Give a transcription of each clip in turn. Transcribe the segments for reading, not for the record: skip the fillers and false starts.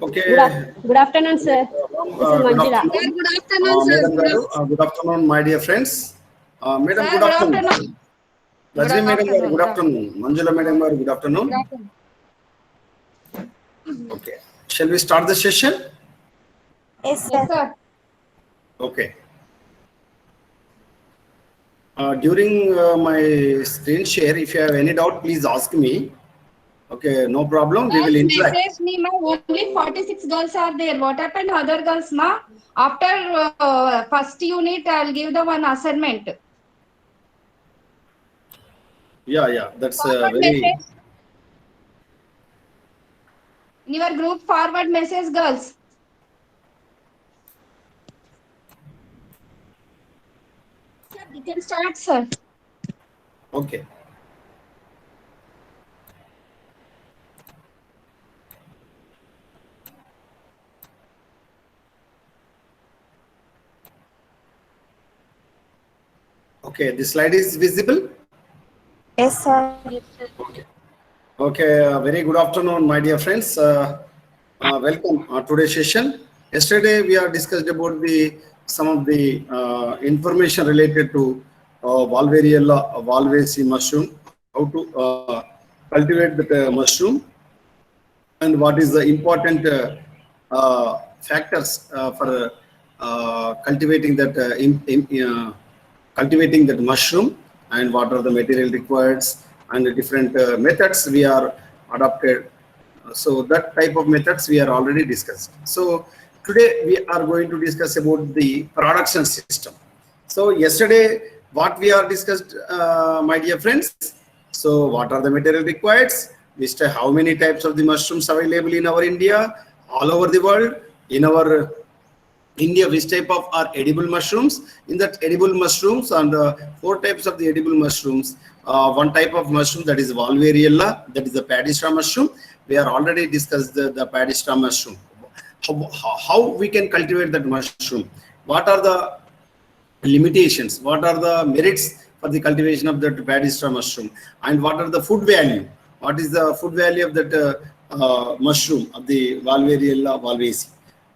Okay. Good afternoon, sir. This is Good Manjula. afternoon, Sir, good afternoon, sir. Madam Garu. Good afternoon, my dear friends. Madam, Sir, good good afternoon. afternoon. Good Rajni Madam Garu, afternoon. good afternoon. Manjula Madam Garu, good Good afternoon. afternoon. Okay. Shall we start the session? Yes, Yes, sir. sir. Okay. During my screen share, if you have any doubt, please ask me. Okay, no problem. We will Girls, interact. message me, ma. Only 46 girls are there. What happened, other girls, ma? After first unit, I'll give the one assignment. Yeah. That's Forward very. message. In your group, forward message, girls. Sir, you can start, sir. Okay. Okay, the slide is visible. Yes, sir. Okay. Okay, very good afternoon, my dear friends. Welcome today's session. Yesterday we have discussed about the some of the information related to Valvariella valvaceae mushroom, how to cultivate the mushroom, and what is the important factors for cultivating that cultivating that mushroom, and what are the material required, and the different methods we are adopted. So that type of methods we are already discussed. So today we are going to discuss about the production system. So yesterday what we are discussed, my dear friends. So what are the material required? How many types of the mushrooms available in our India, all over the world, in our India, which type of are edible mushrooms? In that edible mushrooms, and four types of the edible mushrooms. One type of mushroom, that is Valvariella, that is the paddy straw mushroom. We are already discussed the paddy straw mushroom. How we can cultivate that mushroom? What are the limitations? What are the merits for the cultivation of that paddy straw mushroom? And what are the food value? What is the food value of that mushroom of the Valvariella valvaceae?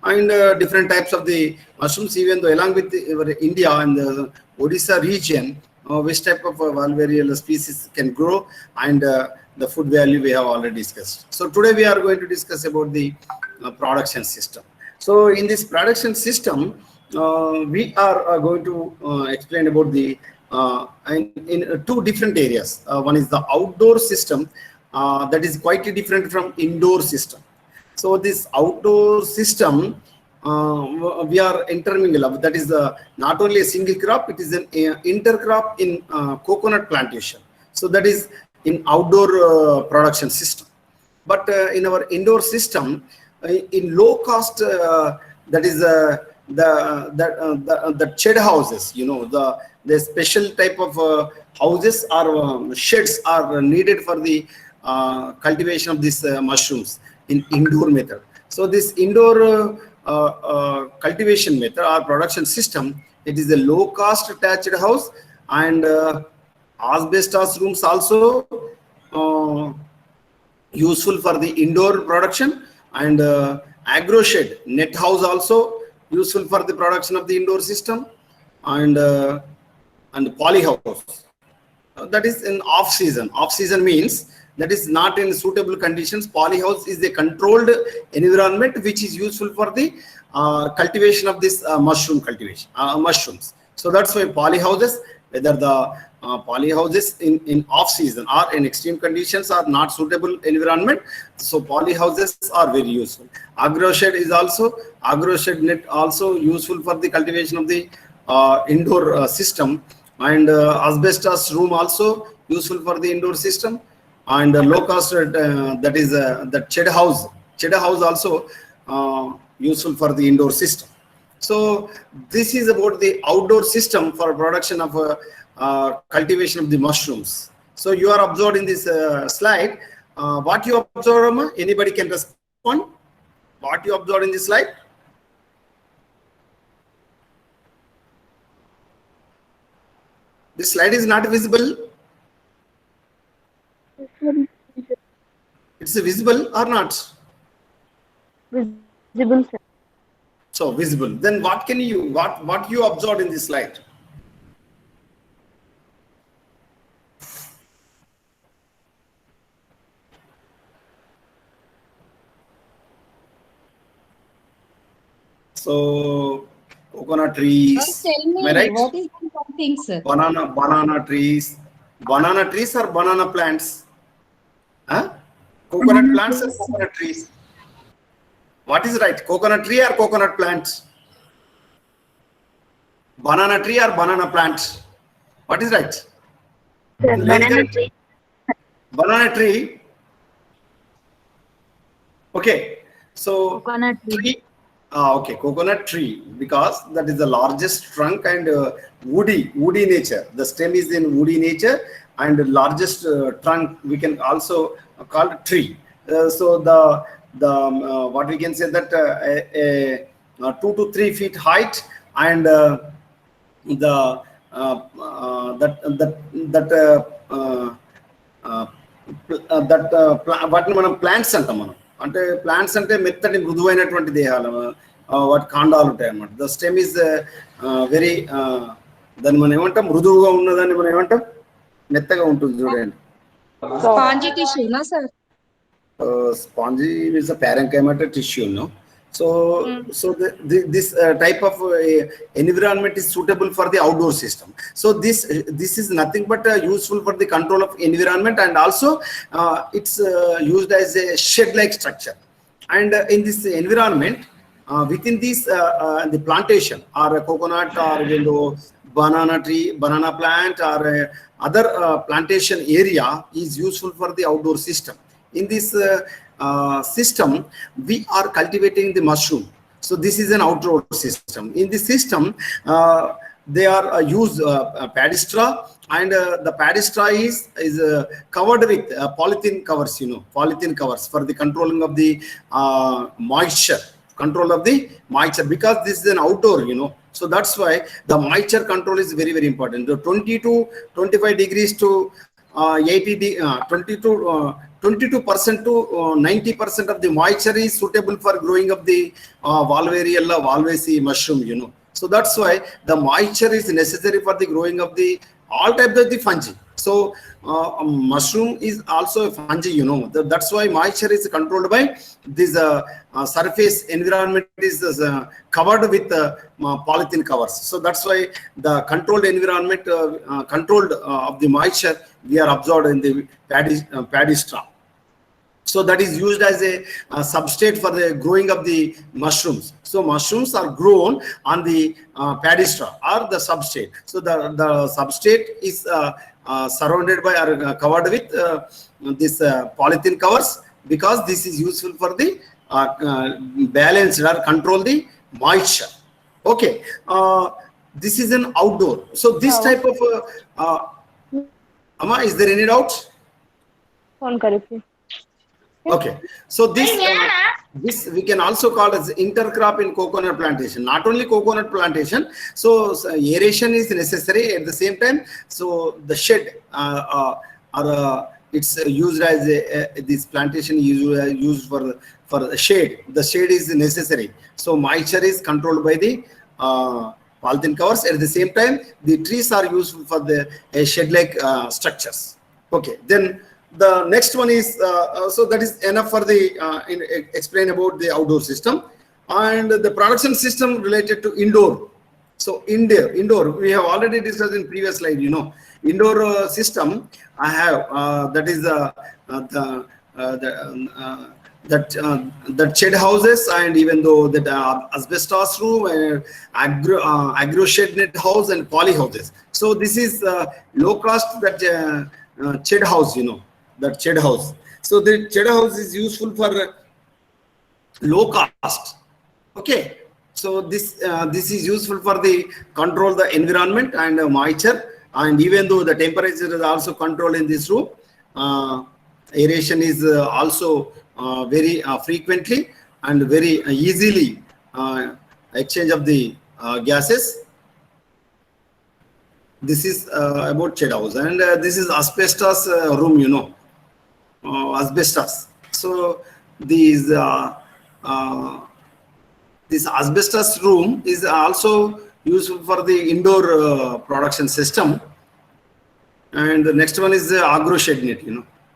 And different types of the mushrooms, even though along with our India and the Odisha region, which type of Valvariella species can grow, and the food value we have already discussed. So today we are going to discuss about the production system. So in this production system, we are going to explain about the in two different areas. One is the outdoor system, that is quite different from indoor system. So this outdoor system, we are intermingle. That is not only a single crop; it is an intercrop in coconut plantation. So that is in outdoor production system. But in our indoor system, in low cost, that is the shed houses. You know, the special type of houses or sheds are needed for the cultivation of these mushrooms in indoor method. So this indoor cultivation method or production system, it is a low cost attached house, and asbestos rooms also useful for the indoor production, and agro shed net house also useful for the production of the indoor system, and poly house. That is in off season. Off season means that is not in suitable conditions. Polyhouse is a controlled environment which is useful for the cultivation of this mushroom cultivation, mushrooms. So that's why polyhouses, whether the polyhouses in off season or in extreme conditions are not suitable environment. So polyhouses are very useful. Agro shed is also, agro shed net also useful for the cultivation of the indoor system, and asbestos room also useful for the indoor system, and low cost, that is the shed house also useful for the indoor system. So this is about the outdoor system for production of cultivation of the mushrooms. So you are observed in this slide. What you observe, Amma? Anybody can respond. What you observed in this slide? This slide is not visible. It's visible or not? Visible, sir. So visible. Then what can you, what you observed in this slide? So coconut trees, Tell me, am I right? what is the some things? Banana trees. Banana trees or banana plants? Huh? Coconut plants or coconut trees? What is right? Coconut tree or coconut plant? Banana tree or banana plant? What is right? Sir, Very banana correct. tree. Banana tree. Okay. So Coconut tree. tree. Okay, coconut tree, because that is the largest trunk and woody nature. The stem is in woody nature, and the largest trunk we can also call it tree. So what we can say that a 2 to 3 feet height, and the వాటిని మనం plants అంటాం. మనం అంటే plants అంటే మెత్తటి మృదువైనటువంటి దేహాలు, వాటి కాండాలు ఉంటాయి అన్నమాట. ద స్టెమ్ ఇస్ వెరీ, దాన్ని మనం ఏమంటాం, మృదువుగా ఉన్నదాన్ని మనం ఏమంటాం, మెత్తగా ఉంటుంది చూడండి. Spongy tissue, na sir? Spongy is a parenchyma tissue, no? So this type of environment is suitable for the outdoor system. So this is nothing but useful for the control of environment, and also it's used as a shed-like structure. And in this environment, within this the plantation or a coconut or banana tree, banana plant, or other plantation area is useful for the outdoor system. In this system, we are cultivating the mushroom. So this is an outdoor system. In this system, they are used paddy straw, and the paddy straw is covered with polythene covers, polythene covers for the controlling of the moisture, control of the moisture, because this is an outdoor, so that's why the moisture control is very, very important. The 20 to 25 degrees to 22% to 90% of the moisture is suitable for growing of the Valvariella valvaceae mushroom, So that's why the moisture is necessary for the growing of the all types of the fungi. So mushroom is also a fungi, That's why moisture is controlled by this surface environment is covered with polythene covers. So that's why the controlled environment, controlled of the moisture, we are absorbed in the paddy straw. So that is used as a substrate for the growing of the mushrooms. So mushrooms are grown on the paddy straw or the substrate. So the substrate is surrounded by or covered with this polythene covers, because this is useful for the balance or control the moisture. Okay, this is an outdoor. So this type of Amma, is there any doubt? Phone karo please. Okay, so this we can also call as intercrop in coconut plantation. Not only coconut plantation, so aeration is necessary at the same time. So the shed it's used as this plantation is used for the shade. The shade is necessary. So moisture is controlled by the polythene covers. At the same time, the trees are useful for the shed-like structures. Okay, then the next one is so that is enough for the explain about the outdoor system, and the production system related to indoor. So indoor we have already discussed in previous slide. Indoor system I have that is that shed houses, and even though that asbestos room, agro shed net house, and poly houses. So this is low cost that shed house, that shed house. So the shed house is useful for low cost. Okay, so this is useful for the control the environment and moisture, and even though the temperature is also controlled in this room, aeration is also very frequently and very easily exchange of the gases. This is about shed house, and this is asbestos room, asbestos. So these this asbestos room is also useful for the indoor production system. And the next one is the agro shed net,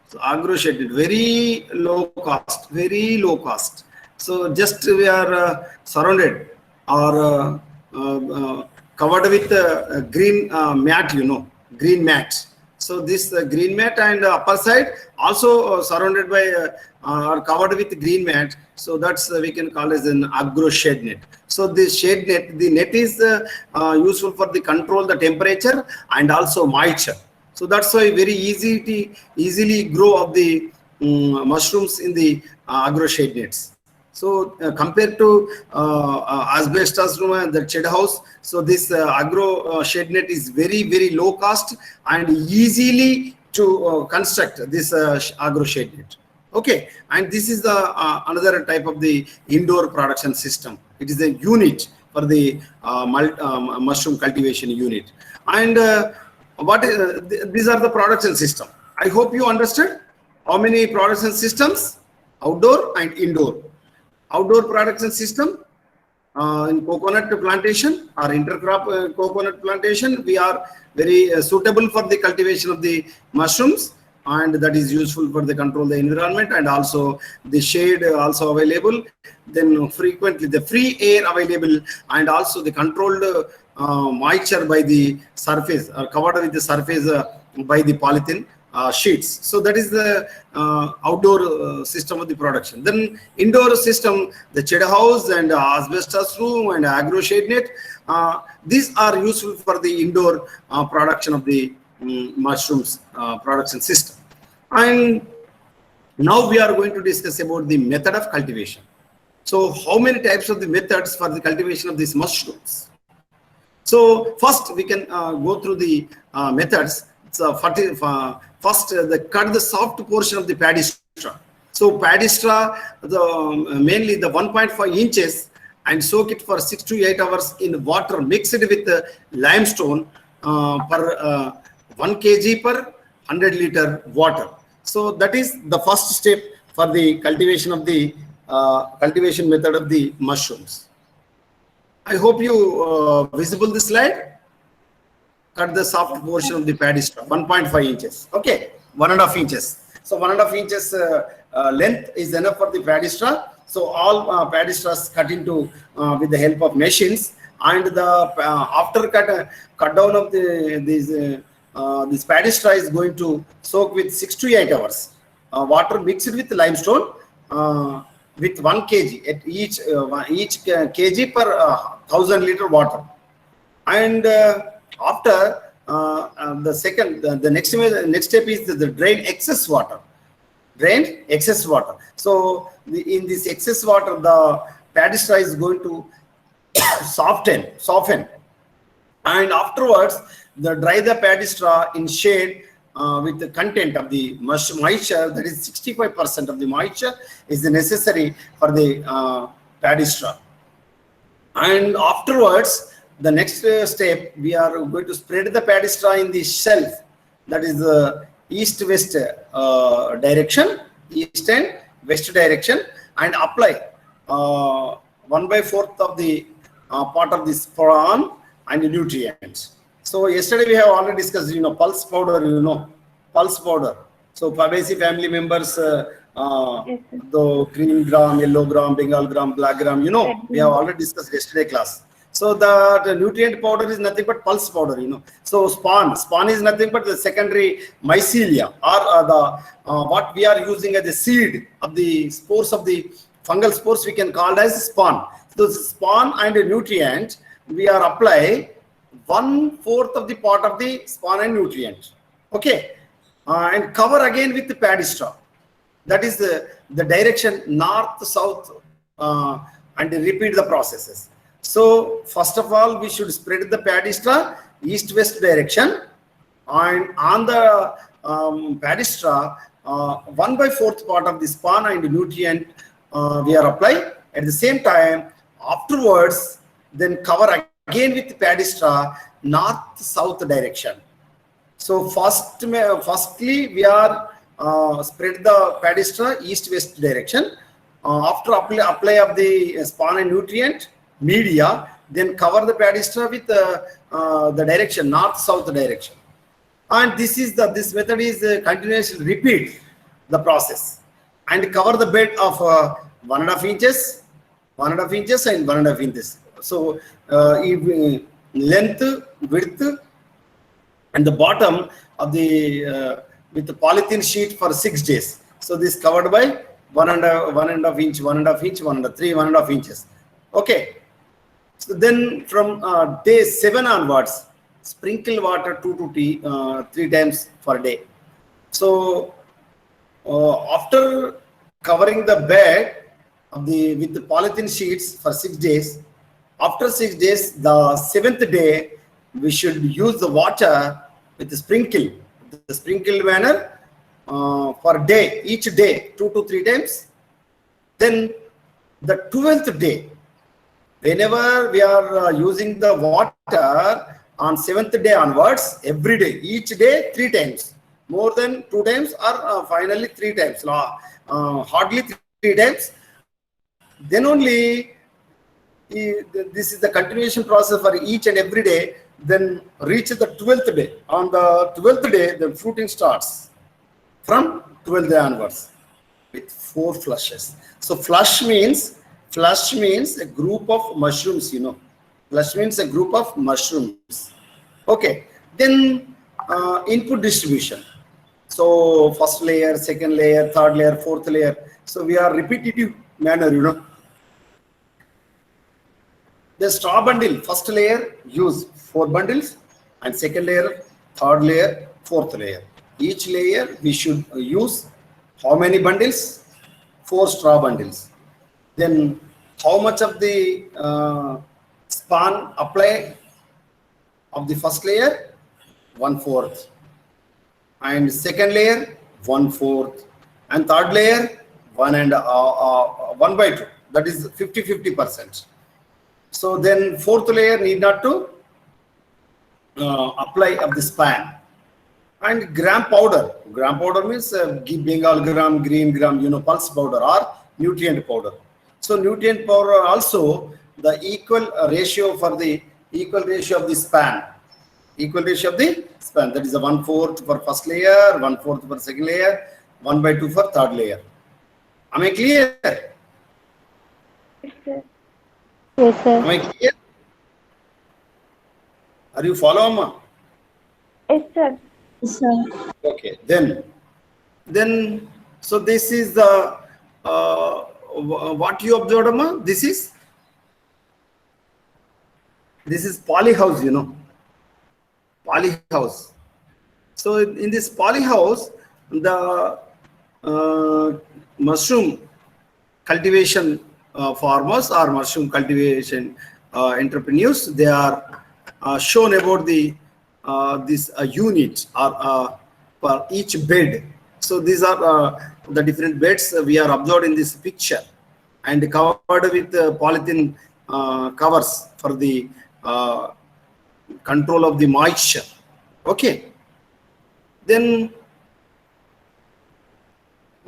So agro shed net, very low cost, very low cost. So just we are surrounded or covered with green mat, green mat. So this green mat and upper side also surrounded by or covered with green mat. So that's we can call as an agro shed net. So this shed net, the net is useful for the control the temperature and also moisture. So that's why very easily grow of the mushrooms in the agro shade nets. So compared to asbestos room and the shed house, so this agro shade net is very low cost and easily to construct this agro shade net. Okay, and this is the another type of the indoor production system. It is a unit for the mushroom cultivation unit. And these are the production system. I hope you understood how many production systems, outdoor and indoor. Outdoor production system in coconut plantation or intercrop coconut plantation, we are very suitable for the cultivation of the mushrooms, and that is useful for the control the environment, and also the shade also available, then frequently the free air available, and also the controlled moisture by the surface or covered with the surface by the polythene sheets. So that is the outdoor system of the production. Then indoor system, the shed house and asbestos room and agro shade net, these are useful for the indoor production of the mushrooms production system. And now we are going to discuss about the method of cultivation. So how many types of the methods for the cultivation of these mushrooms? So first we can go through the methods. So first, cut the soft portion of the paddy straw. So paddy straw, mainly the 1.5 inches, and soak it for 6 to 8 hours in water mixed with limestone per 1 kg per 100 liter water. So that is the first step for the cultivation of the cultivation method of the mushrooms. I hope you visible the slide. Cut the soft portion of the paddy straw, 1.5 inches. Okay, 1.5 inches. So 1.5 inches length is enough for the paddy straw. So all paddy straws cut into with the help of machines, and the after cut down of this paddy straw is going to soak with 6 to 8 hours. Water mixed with limestone with 1 kg at each kg per 1000 liter water. And after the next step is the drain excess water. Drain excess water. So in this excess water, the paddy straw is going to soften, and afterwards dry the paddy straw in shade with the content of the moisture, that is 65% of the moisture is necessary for the paddy straw. And afterwards, the next step, we are going to spread the paddy straw in the shelf, that is the east-west direction, east and west direction, and apply 1/4 of the part of this spawn and nutrients. So yesterday we have already discussed, pulse powder, pulse powder. So Fabaceae family members, the green gram, yellow gram, Bengal gram, black gram, we have already discussed yesterday class. So the nutrient powder is nothing but pulse powder, So spawn is nothing but the secondary mycelia, or the what we are using as a seed of the spores of the fungal spores, we can call as spawn. So the spawn and a nutrient, we are apply 1/4 of the part of the spawn and nutrient. Okay, and cover again with the paddy straw. That is the direction north, south, and repeat the processes. So first of all, we should spread the paddy straw east-west direction, and on the paddy straw, 1/4 part of the spawn and nutrient we are apply. At the same time, afterwards, then cover again with paddy straw north-south direction. So firstly, we are spread the paddy straw east-west direction, after apply of the spawn and nutrient media, then cover the paddy straw with the direction north-south direction. And this method is continuously repeat the process and cover the bed of 1.5 inches, 1.5 inches and 1.5 inches. So if length, width, and the bottom of the with the polythene sheet for 6 days. So this covered by 1.5 inch, 1.5 inch, 1.5 inches. Okay. So then from day 7 onwards, sprinkle water 2 to 3 times per day. So after covering the bed of with the polythene sheets for 6 days, after 6 days, the 7th day, we should use the water with the sprinkle manner for day, each day 2 to 3 times. Then the 12th day, whenever we are using the water on 7th day onwards, every day, each day 3 times, more than 2 times or finally 3 times, hardly 3 times. Then only this is the continuation process for each and every day. Then reach the 12th day. On the 12th day, the fruiting starts from 12th day onwards with 4 flushes. So flush means a group of mushrooms, you know. Flush means a group of mushrooms. Okay. Then input distribution. So first layer, second layer, third layer, fourth layer. So we are repetitive manner, you know. The straw bundle, first layer, use 4 bundles, and second layer, third layer, fourth layer. Each layer we should use how many bundles? 4 straw bundles. Then how much of the span apply of the first layer? 1/4. And second layer, 1/4. And third layer, 1/2. That is 50-50%. So then fourth layer need not to apply of the span. And gram powder. Gram powder means Bengal gram, green gram, you know, pulse powder or nutrient powder. So nutrient powder also the equal ratio of the span. Equal ratio of the span. That is a 1/4 for first layer, 1/4 for second layer, 1/2 for third layer. Am I clear? Yes, sir. Yes, sir. Am I clear? Are you following, Amma? Yes, sir. Yes, sir. Okay. Then so this is the what you observed, Amma? This is poly house, you know. Poly house. So in this poly house, the mushroom cultivation farmers or mushroom cultivation entrepreneurs, they are shown about the this unit or for each bed. So these are the different beds we are observed in this picture and covered with polythene covers for the control of the moisture. Okay. Then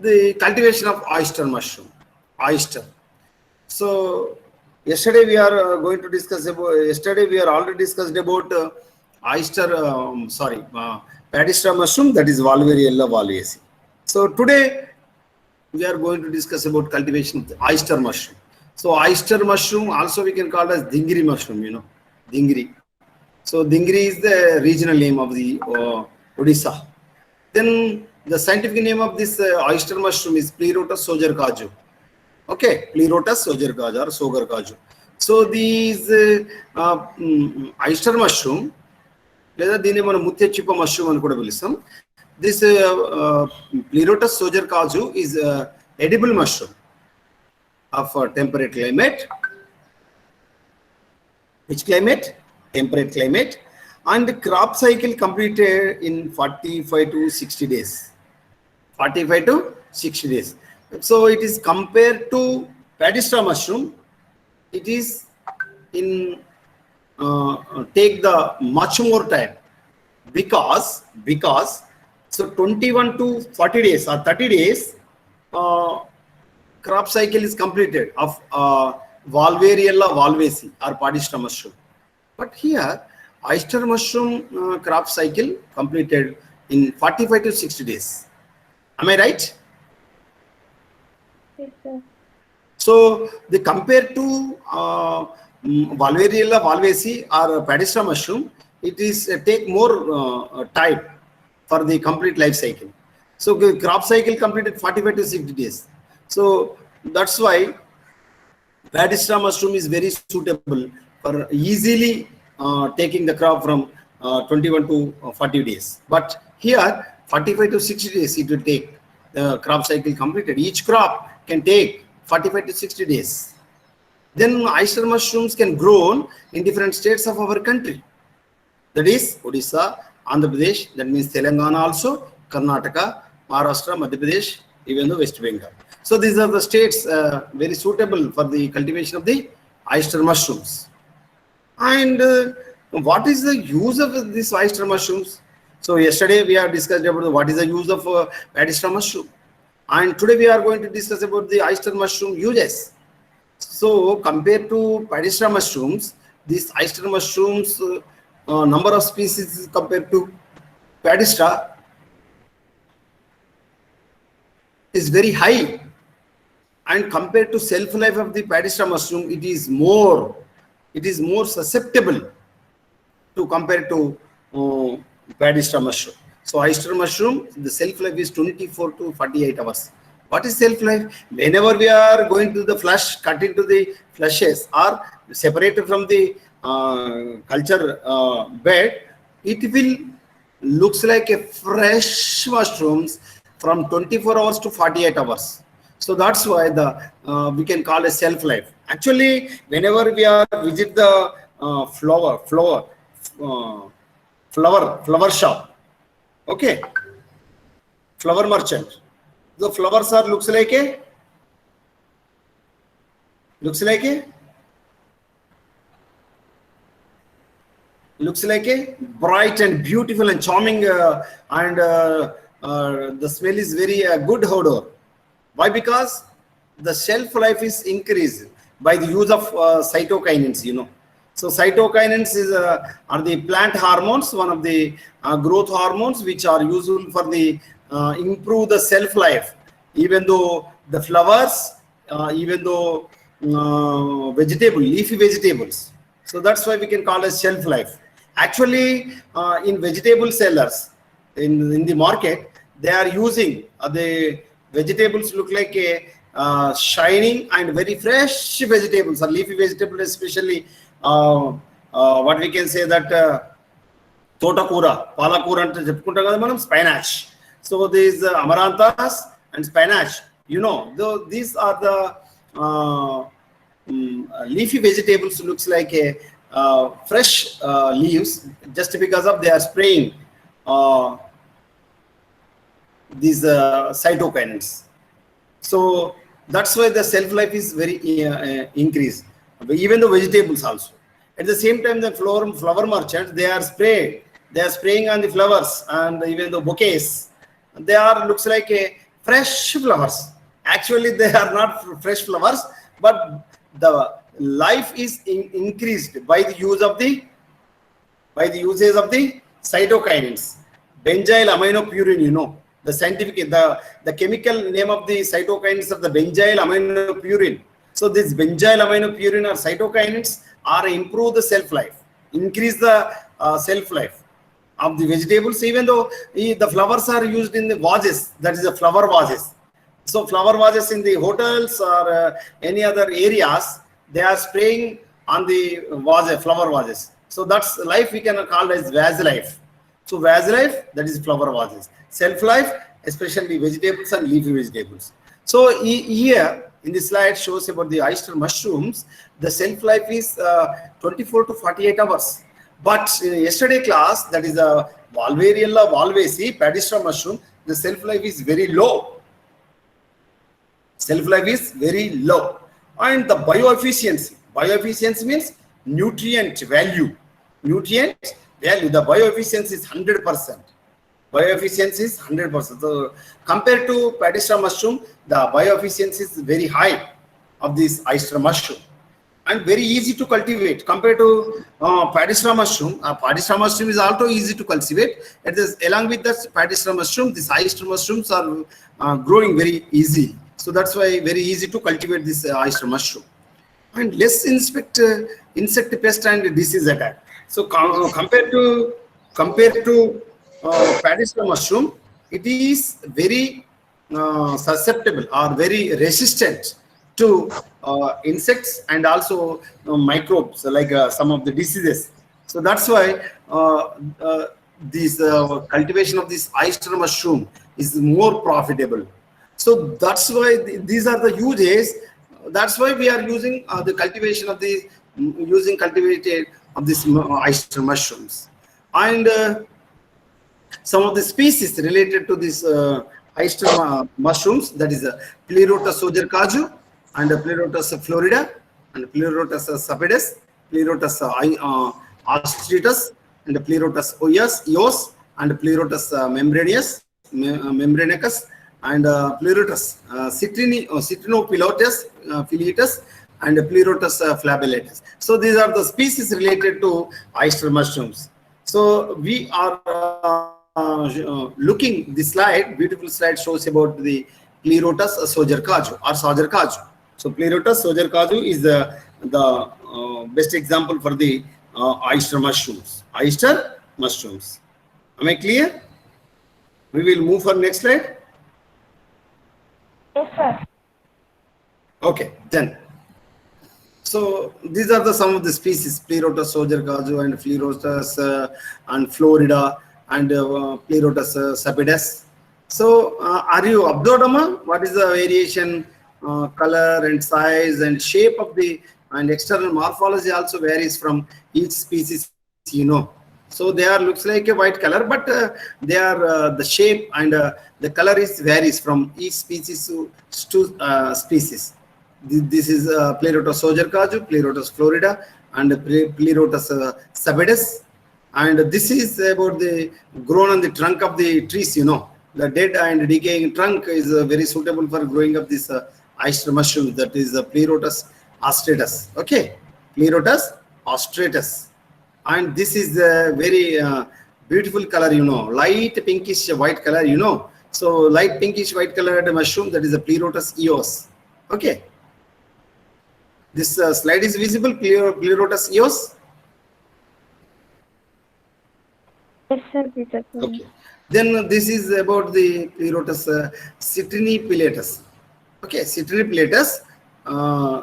the cultivation of oyster mushroom. Oyster. So yesterday we are going to discuss about. Yesterday we are already discussed about oyster. Paddy straw mushroom, that is Valveriella valvaceae. So today we are going to discuss about cultivation of the oyster mushroom. So oyster mushroom also we can call as dingri mushroom. You know, dingri. So dingri is the regional name of the Odisha. Then the scientific name of this oyster mushroom is Pleurotus soger-kaju. Okay, Pleurotus soger-kaju or soger-kaju. So these oyster mushroom, లేదా దీన్ని మనం ముత్యచిప్ప mushroom అని కూడా పిలుస్తాం. This Pleurotus soger-kaju is edible mushroom of temperate climate. Which climate? Temperate climate. And the crop cycle completed in 45 to 60 days. 45 to 60 days. So it is compared to paddy straw mushroom. It is in take the much more time because so 21 to 40 days or 30 days crop cycle is completed of Valvariella valvaceae or padistra mushroom. But here, oyster mushroom crop cycle completed in 45 to 60 days. Am I right? Yes, sir. So they compare to Valvariella valvaceae or padistra mushroom, it is take more time for the complete life cycle. So the crop cycle completed 45 to 60 days. So that's why padistra mushroom is very suitable for easily taking the crop from 21 to 40 days. But here 45 to 60 days it will take the crop cycle completed. Each crop can take 45 to 60 days. Then oyster mushrooms can grow in different states of our country. That is Odisha, Andhra Pradesh, that means Telangana also, Karnataka, Maharashtra, Madhya Pradesh, even the West Bengal. So these are the states very suitable for the cultivation of the oyster mushrooms. And what is the use of these oyster mushrooms? So yesterday we have discussed about what is the use of padistra mushroom. And today we are going to discuss about the oyster mushroom uses. So compared to padistra mushrooms, these oyster mushrooms number of species compared to padistra is very high, and compared to shelf life of the padistra mushroom, it is more susceptible to compare to padistra mushroom. So oyster mushroom, the shelf life is 24 to 48 hours. What is shelf life? Whenever we are going to the flush, cut into the flushes or separated from the culture bed, it will looks like a fresh mushrooms from 24 hours to 48 hours. So that's why the we can call a shelf life. Actually, whenever we are visit the flower shop, okay, flower merchant, the flowers are looks like a bright and beautiful and charming and the smell is very good odor. Why? Because the shelf life is increased by the use of cytokinins, you know. So cytokinins are the plant hormones, one of the growth hormones which are useful for the improve the shelf life. Even though the flowers, even though leafy vegetables. So that's why we can call it shelf life. Actually, in vegetable sellers in the market, they are using the vegetables look like a shining and very fresh vegetables or leafy vegetables, especially what we can say that todakura, palakura ante cheppukuntam kada manam, spinach. So these amaranthus and spinach, you know, though these are the leafy vegetables looks like a fresh leaves just because of they are spraying these cytokinins. So that's why the shelf life is very increased. Even the vegetables also. At the same time, the flower merchants, they are spraying on the flowers and even the bouquets. They are looks like a fresh flowers. Actually, they are not fresh flowers, but the life is increased by the use of the uses of the cytokinins. Benzyl aminopurine, you know, the scientific, the chemical name of the cytokinins of the benzyl aminopurine. So this benzyl aminopurine or cytokinins are improve the shelf life, increase the shelf life of the vegetables, even though the flowers are used in the vases, that is the flower vases. So flower vases in the hotels or any other areas, they are spraying on the flower vases. So that's life we can call as vase life. So vase life, that is flower vases. Shelf life, especially vegetables and leafy vegetables. So here in this slide shows about the oyster mushrooms, the shelf life is 24 to 48 hours. But in yesterday class, that is a Valvariella valvaceae, padistra mushroom, the shelf life is very low. Shelf life is very low. And the bioefficiency means nutrient value. The bioefficiency is 100%. Bioefficiency is 100%. So compared to Padystrom mushroom, the bioefficiency is very high of this oyster mushroom and very easy to cultivate compared to Padystrom mushroom. Padystrom mushroom is also easy to cultivate. It is along with that Padystrom mushroom, these oyster mushrooms are growing very easy. So that's why very easy to cultivate this oyster mushroom. And less insect pest and disease attack. So compared to Padystrom mushroom, it is very susceptible or very resistant to insects and also microbes like some of the diseases. So that's why this cultivation of this oyster mushroom is more profitable. So that's why these are the uses. That's why we are using the cultivation of the cultivated of these oyster mushrooms. And some of the species related to these oyster mushrooms, that is Pleurotus sogerkaju and Pleurotus florida and Pleurotus sapidus, Pleurotus ostratus and Pleurotus eos and Pleurotus membranicus and Pleurotus citrinopilotus filiatus and Pleurotus flagellatus. So these are the species related to oyster mushrooms. So we are looking the slide, beautiful slide shows about the Pleurotus sogerkaju or sogerkaju. So Pleurotus sogerkaju is the best example for the oyster mushrooms. Oyster mushrooms. Am I clear? We will move for next slide. Yes, sir. Okay, then. So these are the some of the species: Pleurotus sogerkaju and Pleurotus and florida and Pleurotus sapidus. So are you observed, Amma? What is the variation, color and size and shape of the and external morphology also varies from each species, you know. So they are looks like a white color, but they are the shape and the color is varies from each species to species. This is Pleurotus sogerkaju, Pleurotus florida, and Pleurotus sapidus. And this is about the grown on the trunk of the trees, you know. The dead and decaying trunk is very suitable for growing up this oyster mushroom, that is Pleurotus ostratus. Okay, Pleurotus ostratus. And this is a very beautiful color, you know, light pinkish white color, you know. So light pinkish white colored mushroom, that is a Pleurotus eos. Okay. This slide is visible, Pleurotus eos. Yes, sir. Teacher. Okay. Then this is about the Pleurotus citrinipilatus. Okay, citrinipilatus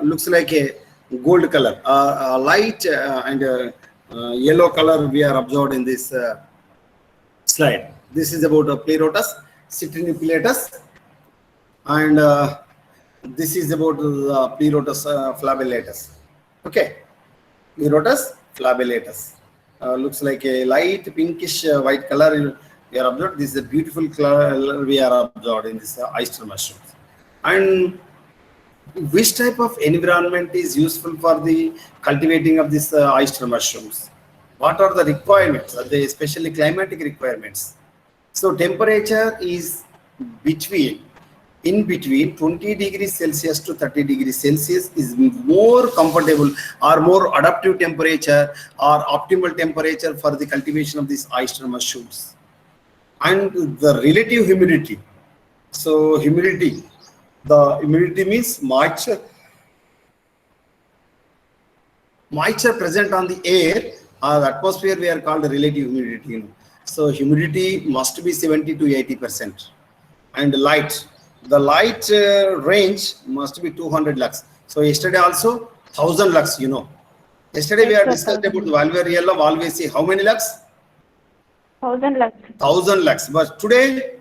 looks like a gold color, light and yellow color we are observed in this slide. This is about Pleurotus citrinipilatus, and this is about Pleurotus flagellatus. Okay, Pleurotus flagellatus looks like a light pinkish white color we are observed. This is a beautiful color we are observed in this oyster mushrooms. And which type of environment is useful for the cultivating of this oyster mushrooms? What are the requirements, especially climatic requirements? So temperature is in between 20 degrees Celsius to 30 degrees Celsius is more comfortable or more adaptive temperature or optimal temperature for the cultivation of these oyster mushrooms. And the relative humidity. So humidity, the humidity means moisture present on the air or atmosphere, we are called relative humidity, you know. So humidity must be 70 to 80%. And light, the light range must be 200 lux. So yesterday also 1000 lux, you know. Yesterday we have discussed about the Valvariella valvaceae. How many lux? 1000 lux. 1000 lux. But today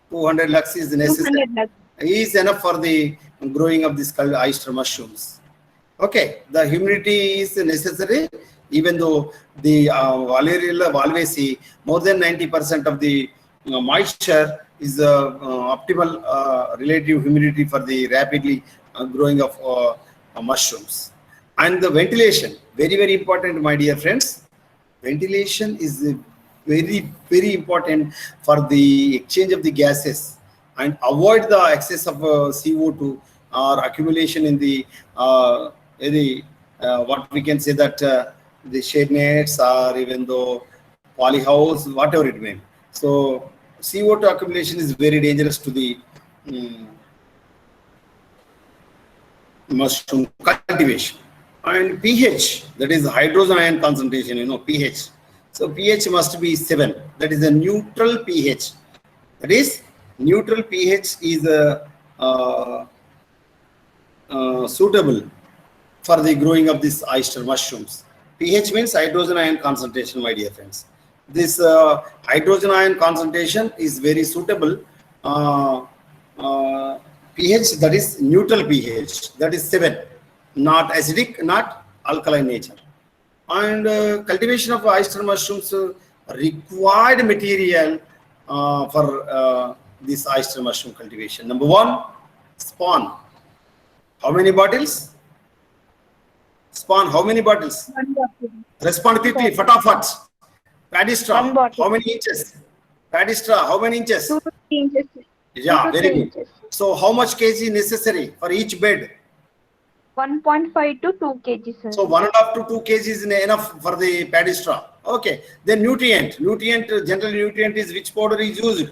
200 lux is necessary. 200 lux. Is enough for the growing of these oyster mushrooms. Okay, the humidity is necessary, even though the Valvariella valvaceae, more than 90% of the moisture is optimal relative humidity for the rapidly growing of mushrooms. And the ventilation, very, very important, my dear friends. Ventilation is very important for the exchange of the gases and avoid the excess of CO2 or accumulation in the what we can say that the shade nets or even though polyhouse, whatever it may be. So CO2 accumulation is very dangerous to the mushroom cultivation. And pH, that is hydrogen ion concentration, pH. So pH must be 7. That is a neutral pH. That is neutral pH is suitable for the growing of these oyster mushrooms. pH means hydrogen ion concentration, my dear friends. This hydrogen ion concentration is very suitable. pH, that is neutral pH, that is 7, not acidic, not alkaline nature. And cultivation of oyster mushrooms required material for this oyster mushroom cultivation. Number 1, spawn. How many bottles? Spawn, how many bottles? 1 bottle. Respond quickly, fatafat. Paddy straw, 1 bottle. how many inches? Paddy straw, how many inches? 2 to 3 inches. Yeah, 2 to very 3 good. inches. So how much kg necessary for each bed? 1.5 to 2 kg, sir. So 1.5 to 2 kg is enough for the paddy straw. Okay. Then nutrient, general nutrient is which powder is used?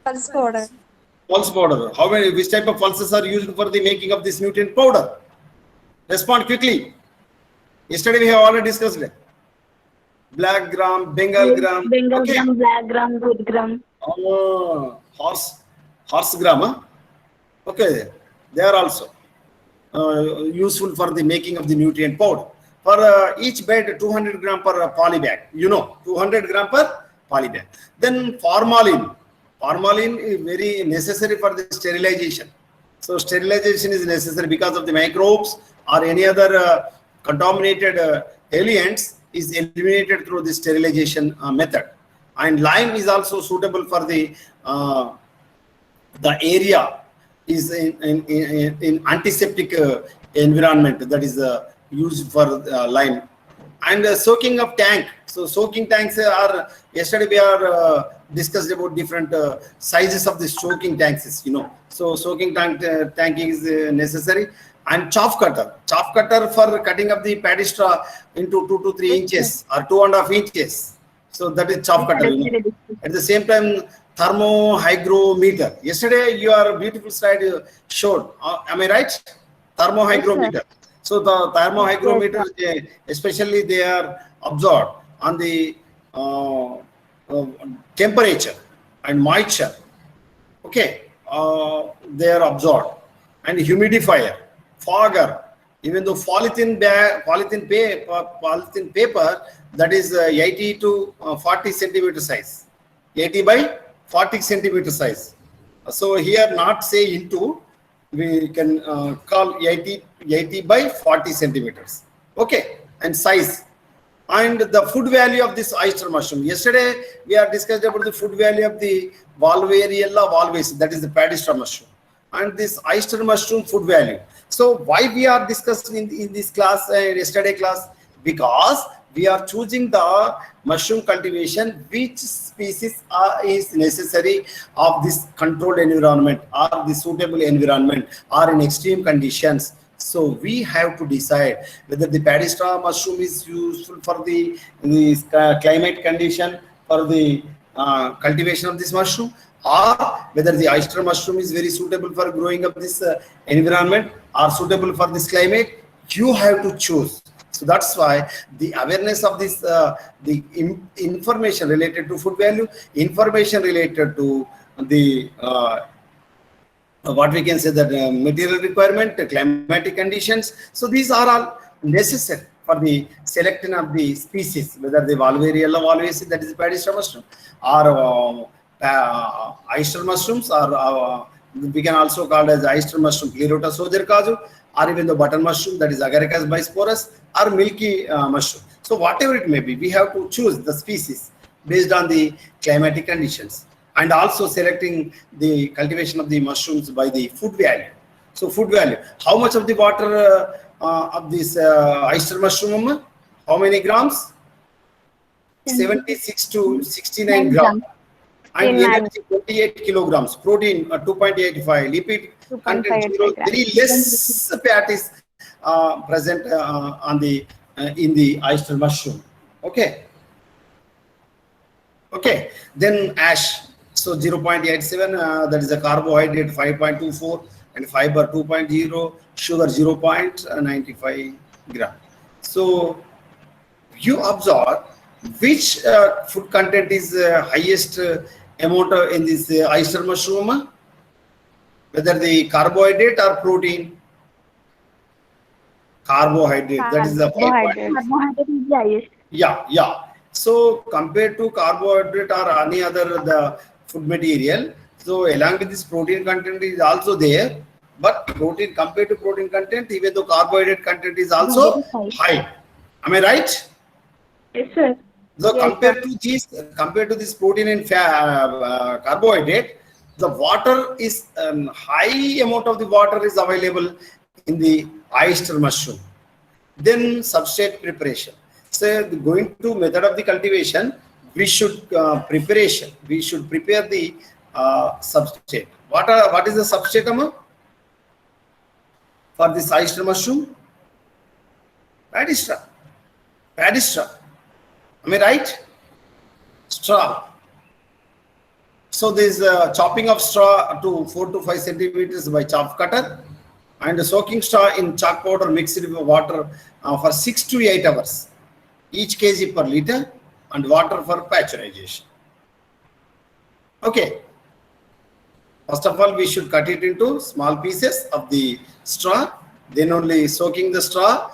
Pulse powder. Pulse powder. Which type of pulses are used for the making of this nutrient powder? Respond quickly. Yesterday we have already discussed it. Black gram, Bengal gram. Bengal Okay. gram, black gram, good gram. Horse gram. Huh? Okay. They are also useful for the making of the nutrient powder. For each bed, 200 gram per poly bag. 200 gram per poly bag. Then formalin. Formalin is very necessary for the sterilization. So sterilization is necessary because of the microbes or any other contaminated aliens is eliminated through the sterilization method. And lime is also suitable for the area is in antiseptic environment, that is used for lime. And soaking of tank. So soaking tanks are, yesterday we are discussed about different sizes of the soaking tanks, So soaking tank is necessary. And chaff cutter for cutting of the paddy straw into 2 to 3 inches or 2.5 inches. So that is chaff cutter. At the same time, thermohygrometer. Yesterday your beautiful slide showed. Am I right? Thermohygrometer. Yes, so the thermohygrometer, especially they are observed on the temperature and moisture. Okay, they are absorbed. And humidifier, fogger, even though polythene paper, that is 80 to 40 centimeter size, 80 by 40 centimeter size. So here not say into, we can call 80 by 40 centimeters. Okay, and size. And the food value of this oyster mushroom. Yesterday we are discussed about the food value of the Valvariella valvaceae, that is the paddy straw mushroom, and this oyster mushroom food value. So why we are discussing in this class, yesterday class? Because we are choosing the mushroom cultivation, which species is necessary of this controlled environment or the suitable environment or in extreme conditions. So we have to decide whether the paddy straw mushroom is useful for the climate condition for the cultivation of this mushroom, or whether the oyster mushroom is very suitable for growing of this environment or suitable for this climate. You have to choose. So that's why the awareness of this, the information related to food value, information related to the what we can say that material requirement, climatic conditions. So these are all necessary for the selection of the species, whether the Valvariella valvaceae, that is the paddy straw mushroom, or oyster mushrooms, or we can also call as oyster mushroom Pleurotus ogerkazu, or even the button mushroom, that is Agaricus bisporus, or milky mushroom. So whatever it may be, we have to choose the species based on the climatic conditions, and also selecting the cultivation of the mushrooms by the food value. So food value, how much of the water of this oyster mushroom, how many grams? 76 to 69 9 grams. grams. And In energy 28 kilograms. Protein 2.85. Lipid content 0. 2.5 Very grams. less fat is present on the in the oyster mushroom. Okay. Okay. Then ash. So 0.87. That is a carbohydrate 5.24 and fiber 2.0. Sugar 0.95 gram. So you observe which food content is highest amount in this oyster mushroom, whether the carbohydrate or protein. Carbohydrate, that is the 5. Carbohydrate is the highest. Yeah. So compared to carbohydrate or any other the food material, so along with this protein content is also there, but protein compared to protein content, even though carbohydrate content is also high. Am I right? Yes, sir. So Yes, compared to this protein and carbohydrate, the water is high amount of the water is available in the oyster mushroom. Then substrate preparation. So going to method of the cultivation, we should We should prepare the substrate. What is the substrate, Amma? For this oyster mushroom? Paddy straw. Paddy straw. Am I right? Straw. So this chopping of straw to 4 to 5 centimeters by chop cutter, and soaking straw in chalk powder mixed with water for 6 to 8 hours, each kg per liter, and water for pasteurization. Okay. First of all, we should cut it into small pieces of the straw, then only soaking the straw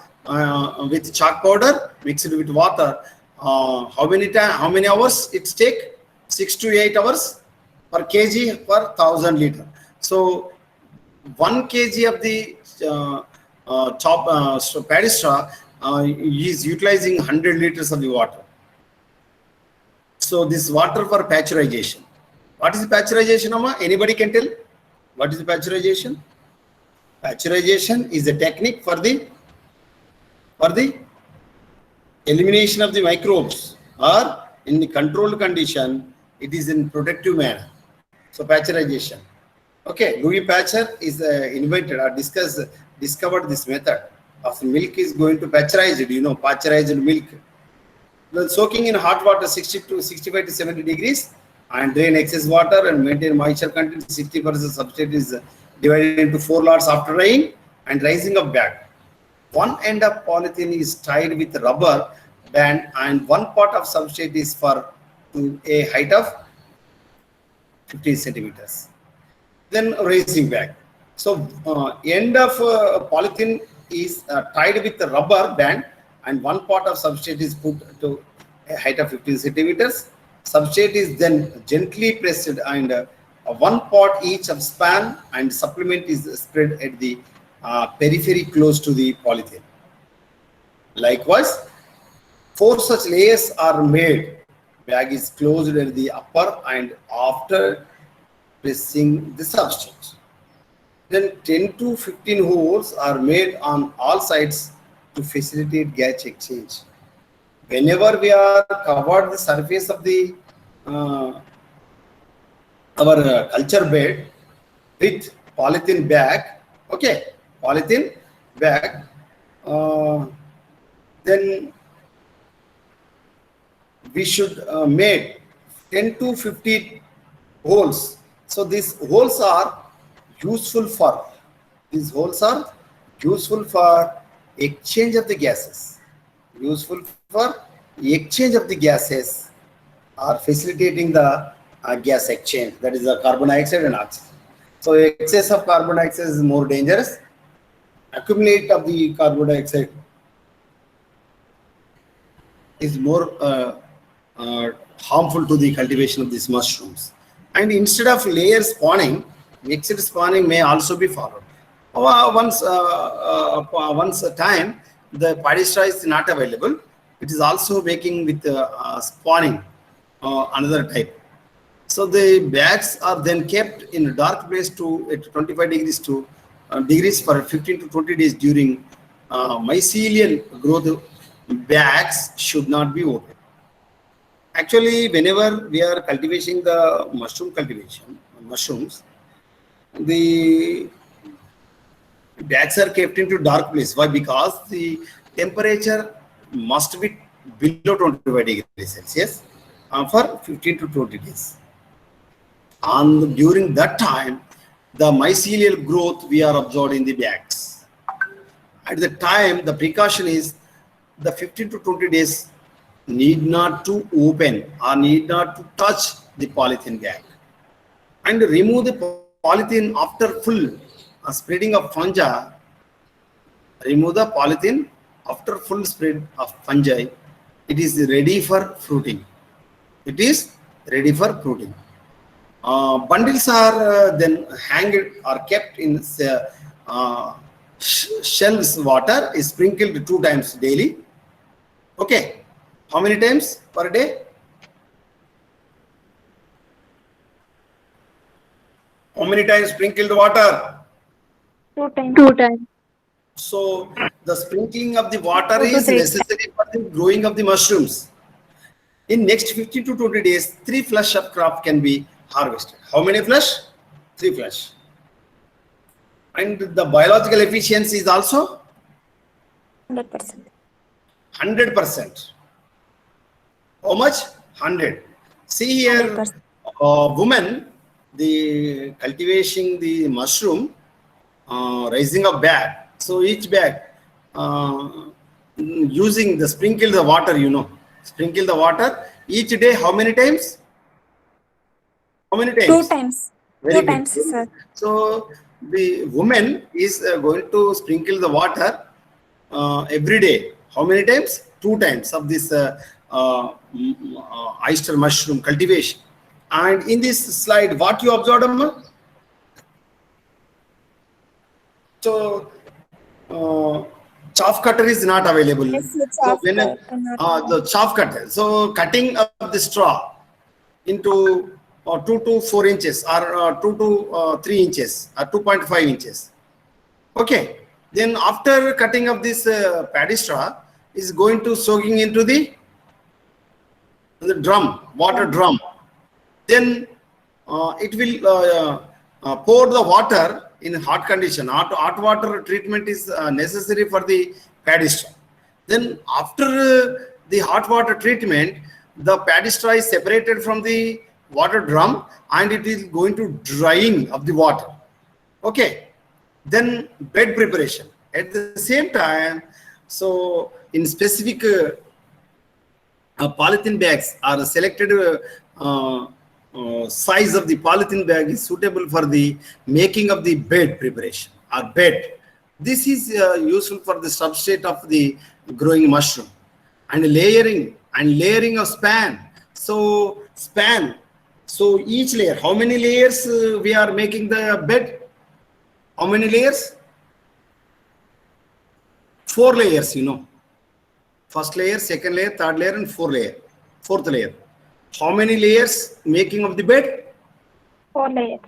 with chalk powder mixed with water. How many hours it take? 6 to 8 hours per kg per 1000 liter. So 1 kg of the paddy straw is utilizing 100 liters of the water. So this water for pasteurization. What is pasteurization, Amma? Anybody can tell? What is pasteurization? Pasteurization is a technique for the elimination of the microbes, or in the controlled condition, it is in protective manner. So pasteurization. Okay, Louis Pasteur is invented or discovered this method of milk is going to pasteurized, pasteurized milk. Then soaking in hot water 60 to 65 to 70 degrees and drain excess water and maintain moisture content. 60% substrate is divided into 4 lots after drying and rising of bag. One end of polythene is tied with rubber band and one part of substrate is to a height of 15 centimeters. Then raising bag. So end of polythene is tied with the rubber band and one part of substrate is put to a height of 15 centimeters. Substrate is then gently pressed and one part each of span and supplement is spread at the periphery close to the polythene. Likewise, 4 such layers are made. Bag is closed at the upper and after pressing the substrate. Then 10 to 15 holes are made on all sides to facilitate gas exchange. Whenever we are covered the surface of the our culture bed with polythene bag, polythene bag, then we should make 10 to 50 holes. So these holes are useful for exchange of the gases. Useful for exchange of the gases or facilitating the gas exchange, that is the carbon dioxide and oxygen. So excess of carbon dioxide is more dangerous. Accumulate of the carbon dioxide is more harmful to the cultivation of these mushrooms. And instead of layer spawning, mixed spawning may also be followed. Once a time the paddy straw is not available, it is also making with spawning another type. So the bags are then kept in a dark place at 25 degrees for 15 to 20 days during mycelial growth. Bags should not be open. Actually, whenever we are cultivating the mushrooms, the bags are kept into dark place. Why? Because the temperature must be below 25 degrees Celsius for 15 to 20 days. And during that time, the mycelial growth we are observed in the bags. At the time, the precaution is the 15 to 20 days need not to open or need not to touch the polythene bag, and remove the polythene after full spreading of fungi. Remove the polythene after full spread of fungi. It is ready for fruiting. It is ready for fruiting. Bundles are then hanged or kept in shelves. Water is sprinkled 2 times daily. Okay. How many times per day? How many times sprinkled water? 2 times. 2 times. So the sprinkling of the water 2 to is 3 necessary for the growing of the mushrooms. In next 15 to 20 days, 3 flush of crop can be harvested. How many flush? 3 flush. And the biological efficiency is also 100%. 100%. How much? 100. See here, 100%. woman, the cultivation the mushroom, raising a bag. So each bag using the sprinkle the water, sprinkle the water each day. How many times? How many times? 2 times. Very 2 good. times, sir. So the woman is going to sprinkle the water every day. How many times? 2 times of this oyster mushroom cultivation. And in this slide, what you observed, Amma? So chaff cutter is not available. Yes, it's So after. when the chaff cutter, so cutting of the straw into 2 to 4 inches or 2 to 3 inches or 2.5 inches. Okay. Then after cutting of this paddy straw is going to soaking into the drum, water drum. Then it will pour the water in hot condition. Hot water treatment is necessary for the paddy straw. Then after the hot water treatment, the paddy straw is separated from the water drum and it is going to drying of the water. Okay. Then bed preparation. At the same time, so in specific polythene bags are selected size of the polythene bag is suitable for the making of the bed preparation or bed. This is useful for the substrate of the growing mushroom. And layering of span. So span. So each layer, how many layers we are making the bed? How many layers? 4 layers, First layer, second layer, third layer, and fourth layer. How many layers making of the bed? 4 layers.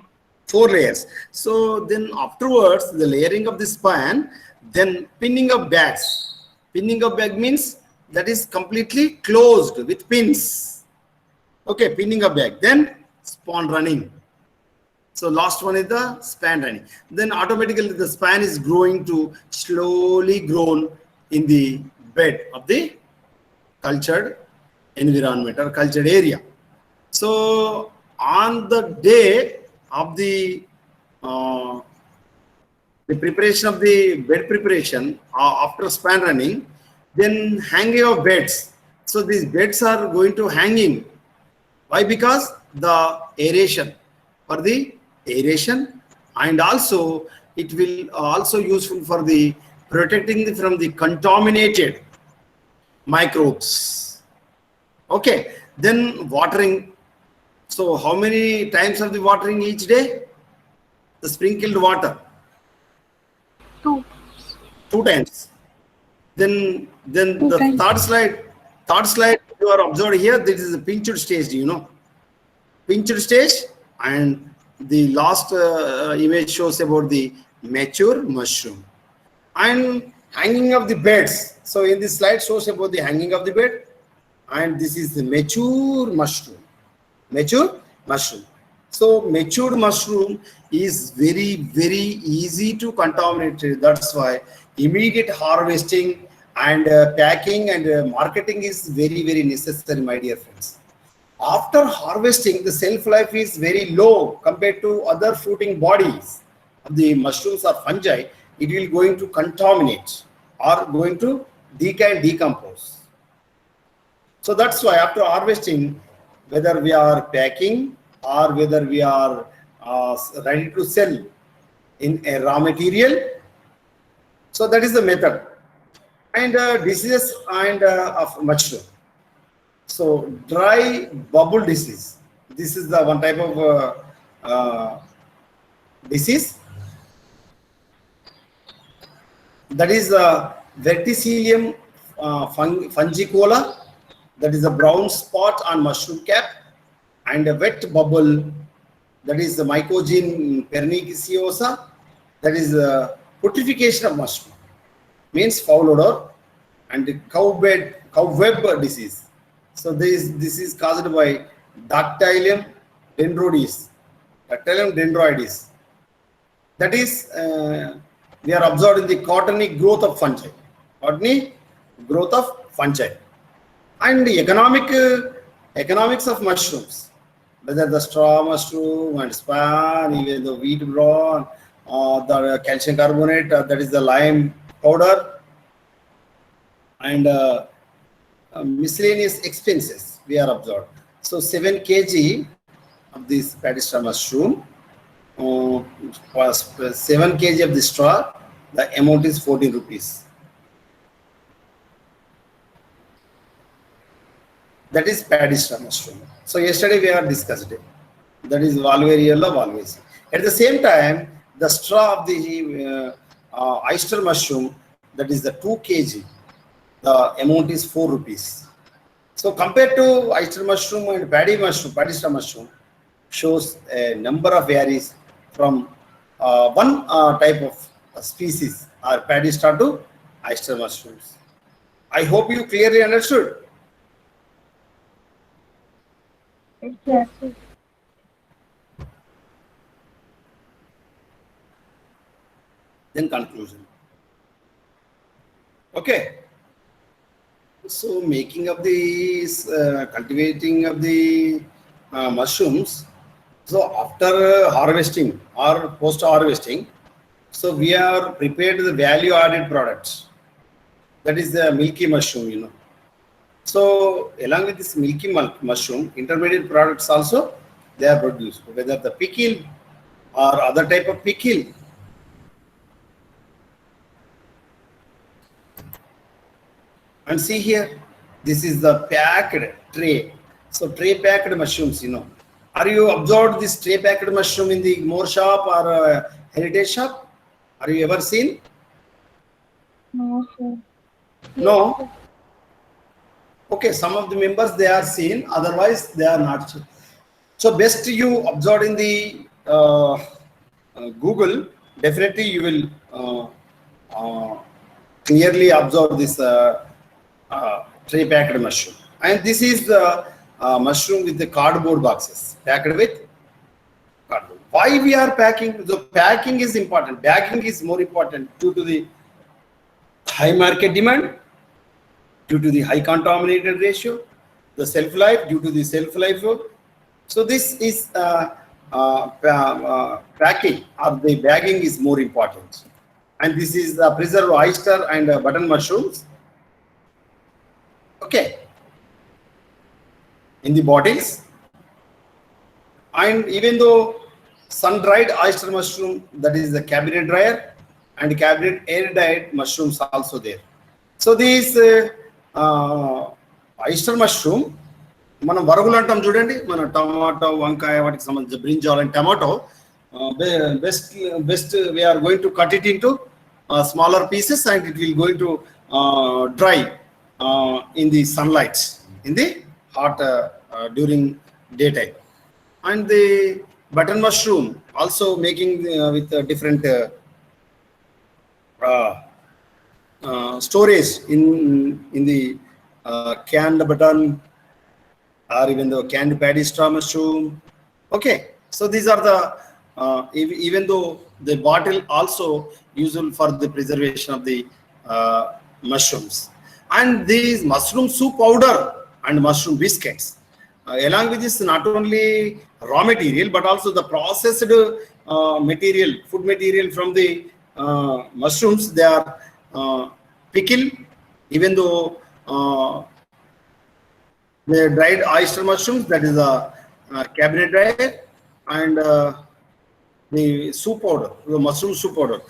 4 layers. So then afterwards, the layering of the span, then pinning of bags. Pinning of bag means that is completely closed with pins. Okay, pinning of bag. Then span running. So last one is the span running. Then automatically the span is growing to slowly grown in the bed of the cultured environment or cultured area. So on the day of the preparation of the bed preparation after span running, then hanging of beds. So these beds are going to hanging. Why? Because the aeration, for the aeration, and also it will also useful for the protecting from the contaminated microbes. Okay, then watering. So how many times of the watering each day? The sprinkled water. 2. 2 times. Then Two the times. third slide you are observed here. This is the pinched stage, pinched stage, and the last image shows about the mature mushroom and hanging of the beds. So in this slide shows about the hanging of the bed. and this is the mature mushroom. Mature mushroom. So matured mushroom is very, very easy to contaminate. That's why immediate harvesting and packing and marketing is very, very necessary, my dear friends. After harvesting, the shelf life is very low compared to other fruiting bodies. The mushrooms or fungi, it will going to contaminate or going to decay and decompose. So that's why after harvesting, whether we are packing or whether we are ready to sell in a raw material, so that is the method. And diseases and of mushroom. So dry bubble disease. This is the one type of disease. That is Verticillium fungicola. That is a brown spot on mushroom cap, and a wet bubble. That is the Mycogene perniciosa. That is putrefaction of mushroom. Means foul odor, and the cobweb disease. So this is caused by Dactylium dendroides. Dactylium dendroides. That is we are observed in the cottony growth of fungi. Cottony growth of fungi. And the economics of mushrooms, whether the straw mushroom and span, even the wheat bran, the calcium carbonate, that is the lime powder, and miscellaneous expenses we are observed. So 7 kg of this paddy straw mushroom, 7 kg of the straw, the amount is 14 rupees. That is paddy straw mushroom. So yesterday we have discussed it. That is Valvariella valvaceae. At the same time, the straw of the oyster mushroom, that is the 2 kg, the amount is 4 rupees. So compared to oyster mushroom and paddy straw mushroom, shows a number of varies from one type of species or paddy straw to oyster mushrooms. I hope you clearly understood. Yes. Then conclusion. Okay. So making of these, cultivating of the mushrooms. So after harvesting or post harvesting, so we are prepared the value added products. That is the milky mushroom, you know. So along with this milky mushroom, intermediate products also they are produced, whether the pickle or other type of pickle. And see here, this is the packed tray. So tray packed mushrooms, you know. Are you observed this tray packed mushroom in the More shop or heritage shop? Are you ever seen? No, sir. No. Okay, some of the members they are seen, otherwise they are not. So best you observe in the Google, definitely you will clearly observe this tray packed mushroom. And this is the mushroom with the cardboard boxes, packed with cardboard. Why we are packing? The packing is important. Bagging is more important due to the high market demand, due to the high contaminated ratio, the shelf life, due to the shelf life. So this is packing or the bagging is more important. And this is the preserved oyster and button mushrooms. Okay. In the bottles. And even though sun-dried oyster mushroom, that is the cabinet dryer, and cabinet air-dried mushrooms also there. So these oyster mushroom, మనం వరుగులు అంటాం చూడండి, మన tomato వంకాయ వాటికి సంబంధించిన brinjal and tomato best we are going to cut it into smaller pieces and it will going to dry in the sunlight, in the hot during daytime. And the button mushroom also making with different storage in the canned button, or even the canned paddy straw mushroom. Okay, so these are the even though the bottle also useful for the preservation of the mushrooms, and these mushroom soup powder and mushroom biscuits. Along with this, not only raw material but also the processed material, food material from the mushrooms. They are pickled, even though the dried oyster mushrooms, that is a cabinet dry, and the soup powder, the mushroom soup powder.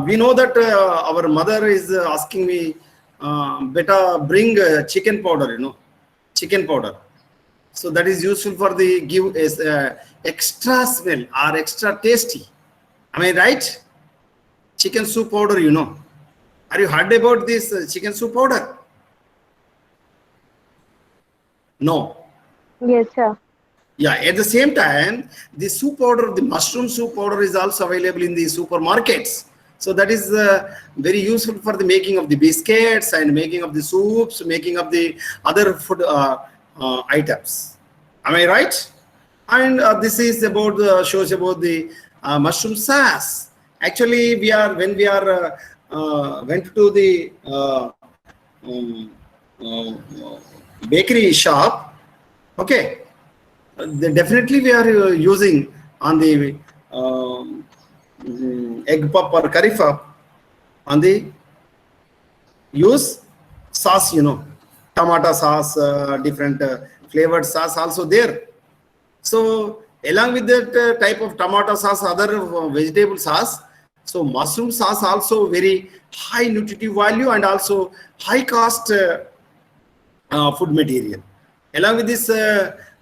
We know that our mother is asking me, better bring chicken powder, chicken powder. So that is useful for the give is extra smell or extra tasty. Am I right? Chicken soup powder, Are you heard about this chicken soup powder? No. Yes, sir. Yeah, at the same time, the soup powder, the mushroom soup powder is also available in the supermarkets. So that is very useful for the making of the biscuits and making of the soups, making of the other food items. Am I right? And this is about shows about the mushroom sauce. Actually, when we are went to the bakery shop, okay, definitely we are using on the egg puff or curry puff on the use sauce, tomato sauce, different flavored sauce also there. So along with that type of tomato sauce, other vegetable sauce, so mushroom sauce also very high nutritive value and also high cost food material. Along with this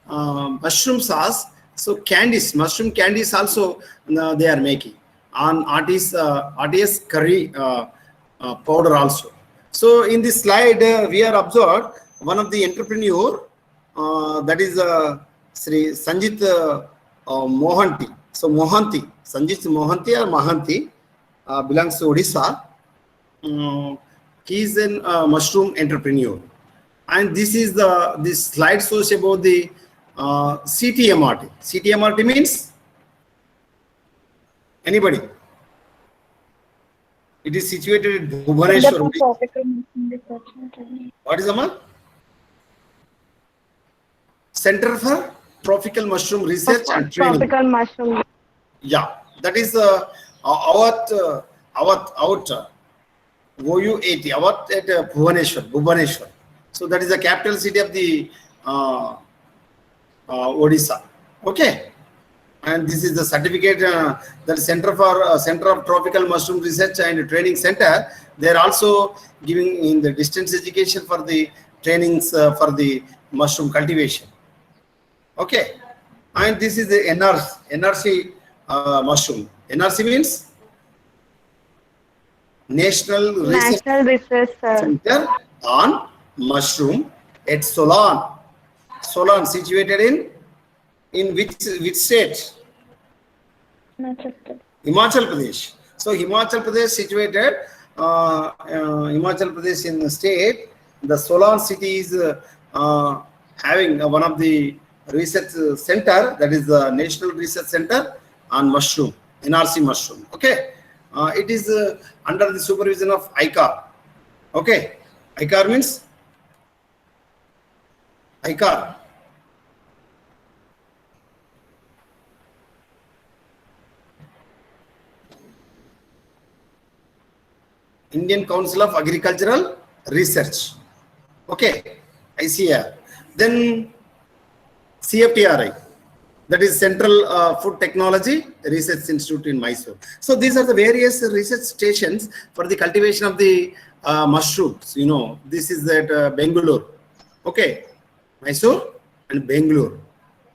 mushroom sauce, so candies, mushroom candies also they are making on RTS curry powder also. So in this slide we are observed one of the entrepreneur, that is Sri Sanjit Mohanty. So Mohanty, Sanjit Mohanty or Mahanti, belongs to Odisha. He is a mushroom entrepreneur, and this slide shows about the CTMRT. CTMRT means anybody? It is situated in Bhubaneswar. What is the Center for Tropical Mushroom Research and Training. Tropical mushroom. Yeah, that is Avat OUAT, Avat at Bhubaneswar. So that is the capital city of the Odisha. Okay, and this is the certificate that Center of Tropical Mushroom Research and Training Center. They are also giving in the distance education for the trainings for the mushroom cultivation. Okay, and this is the NRC mushroom. NRC means National Research Center on Mushroom at Solan. Solan situated in which state? Himachal Pradesh. So Himachal Pradesh situated Himachal Pradesh in the state. The Solan city is having one of the research center, that is the National Research Center on Mushroom, NRC mushroom. Okay, it is under the supervision of ICAR. Okay, ICAR means ICAR. Indian Council of Agricultural Research. Okay, ICAR. Then CFTRI, that is Central Food Technology Research Institute in Mysore. So these are the various research stations for the cultivation of the mushrooms. This is at Bangalore. Okay, Mysore and Bangalore.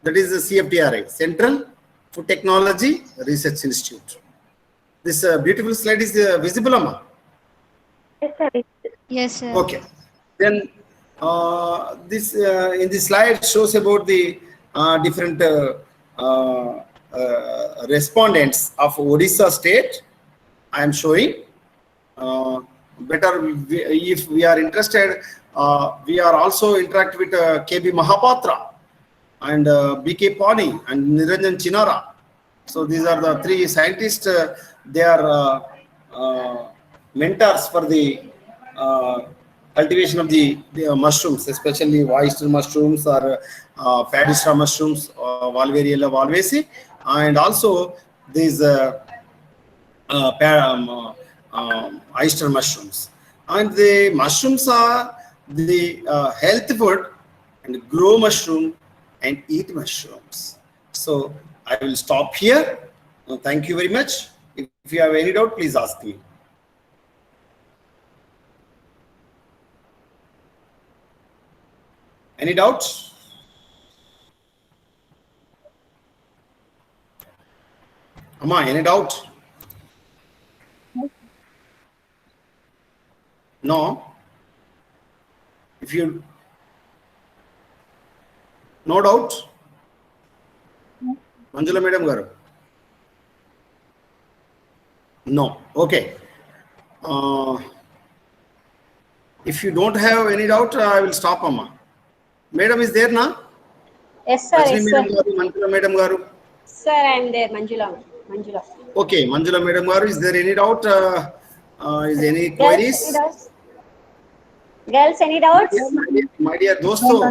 That is the CFTRI, Central Food Technology Research Institute. This beautiful slide is visible, Amma? Yes, sir. Yes, sir. Okay. Then this in the slide shows about the different respondents of Odisha state. I am showing better if we are interested, we are also interact with KB Mahapatra and BK Pani and Niranjan Chinara. So these are the three scientists. They are mentors for the cultivation of the mushrooms, especially oyster mushrooms or padistra mushrooms, Valveriella valvesi, and also these oyster mushrooms. And the mushrooms are the health food and grow mushroom and eat mushrooms. So I will stop here. Thank you very much. If you have any doubt, please ask me. Any doubts? Amma, any doubt? No? If you no doubt? Manjula Madam Garu? No. Okay. If you don't have any doubt, I will stop, Amma. Madam is there now? Yes, sir. Rajni Yes, Madam sir. Garu, Manjula Madam Garu. Sir, I am there. Manjula. Manjula. Okay, Manjula Madam Garu, is there any doubt? Is any Girls, queries? any doubts? Girls, any doubts? My dear dosto,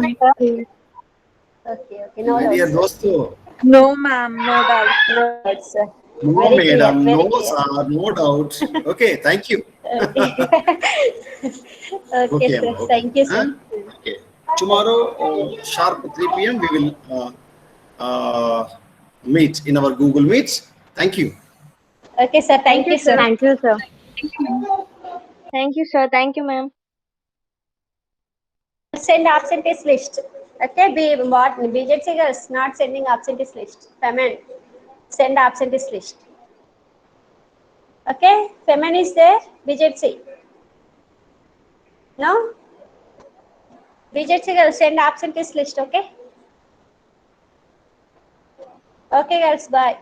Okay, okay. No my dear doubts, sir. dosto. No, ma'am. No doubt. No doubts, sir. No, Very clear, madam, very no, clear. sir, no doubt. Okay, thank you. Okay, Okay, sir. Amma, okay. Thank you, sir. Okay. Tomorrow, sharp 3 p.m., we will meet in our Google Meet. Thank you. Okay, sir. Thank you, sir. Thank you, sir. Thank you, sir. Thank you, ma'am. Send absentees list. Okay, what BJC girls not sending absentees list. Femen, send absentees list. Okay, Femen is there. BJC. No. BJC girls send absentees list. Okay. Okay, girls. Bye.